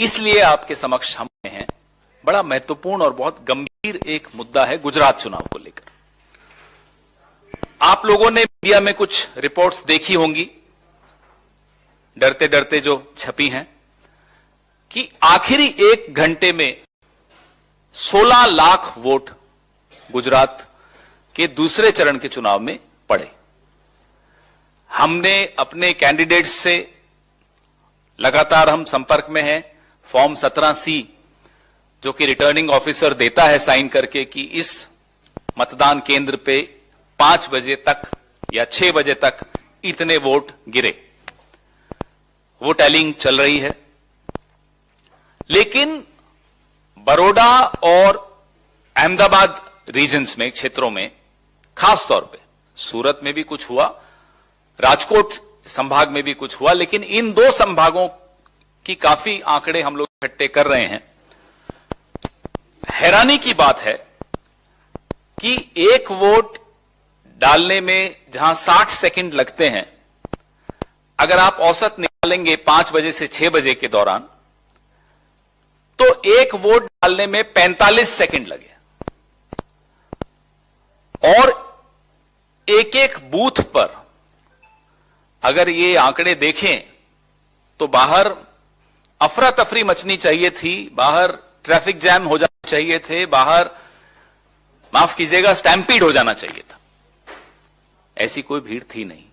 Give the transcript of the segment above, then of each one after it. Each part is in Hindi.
इसलिए आपके समक्ष हम हैं। बड़ा महत्वपूर्ण और बहुत गंभीर एक मुद्दा है गुजरात चुनाव को लेकर। आप लोगों ने मीडिया में कुछ रिपोर्ट्स देखी होंगी, डरते डरते जो छपी हैं, कि आखिरी 1 घंटे में 16 लाख वोट गुजरात के दूसरे चरण के चुनाव में पड़े। हमने अपने कैंडिडेट्स से लगातार हम संपर्क में हैं। फॉर्म 17C जो कि रिटर्निंग ऑफिसर देता है साइन करके कि इस मतदान केंद्र पे 5 बजे तक या 6 बजे तक इतने वोट गिरे, वो टैलिंग चल रही है। लेकिन बड़ौदा और अहमदाबाद रीजन्स में, क्षेत्रों में, खास तौर पे सूरत में भी कुछ हुआ, राजकोट संभाग में भी कुछ हुआ, लेकिन इन 2 संभागों की काफी आंकड़े हम लोग इकट्ठे कर रहे हैं। हैरानी की बात है कि 1 वोट डालने में जहां 60 सेकंड लगते हैं, अगर आप औसत निकालेंगे 5 बजे से 6 बजे के दौरान, तो 1 वोट डालने में 45 सेकंड लगे। और एक बूथ पर अगर ये आंकड़े देखें तो बाहर अफरा तफरी मचनी चाहिए थी, बाहर ट्रैफिक जैम हो जाना चाहिए थे, बाहर माफ कीजिएगा स्टैम्पीड हो जाना चाहिए था। ऐसी कोई भीड़ थी नहीं।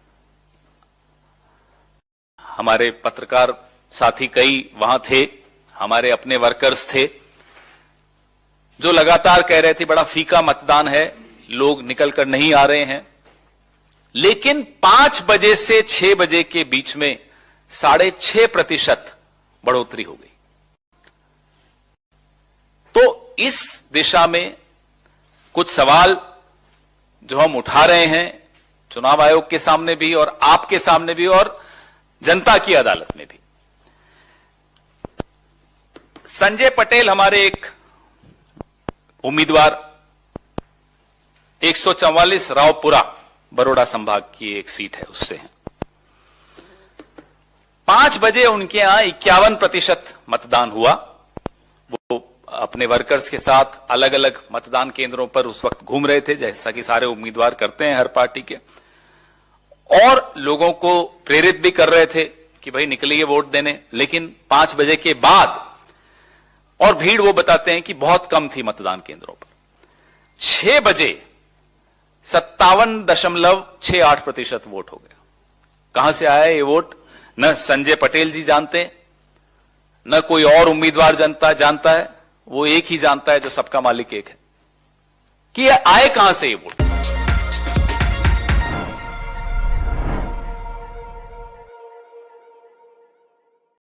हमारे पत्रकार साथी कई वहां थे, हमारे अपने वर्कर्स थे जो लगातार कह रहे थे बड़ा फीका मतदान है, लोग निकल कर नहीं आ रहे हैं। लेकिन 5 बजे से 6 बजे के बीच में 6.5% बढ़ोतरी हो गई। तो इस दिशा में कुछ सवाल जो हम उठा रहे हैं चुनाव आयोग के सामने भी और आपके सामने भी और जनता की अदालत में भी। संजय पटेल हमारे एक उम्मीदवार 144 रावपुरा बड़ौदा संभाग की एक सीट है, उससे हैं। 5 बजे उनके यहां 51% मतदान हुआ। वो अपने वर्कर्स के साथ अलग अलग मतदान केंद्रों पर उस वक्त घूम रहे थे, जैसा कि सारे उम्मीदवार करते हैं हर पार्टी के, और लोगों को प्रेरित भी कर रहे थे कि भाई निकलिए वोट देने। लेकिन 5 बजे के बाद, और भीड़ वो बताते हैं कि बहुत कम थी मतदान केंद्रों पर, 6 बजे 57.68% वोट हो गया। कहां से आया ये वोट, न संजय पटेल जी जानते, न कोई और उम्मीदवार जानता है। वो एक ही जानता है, जो सबका मालिक एक है, कि ये आए कहां से ये वोट।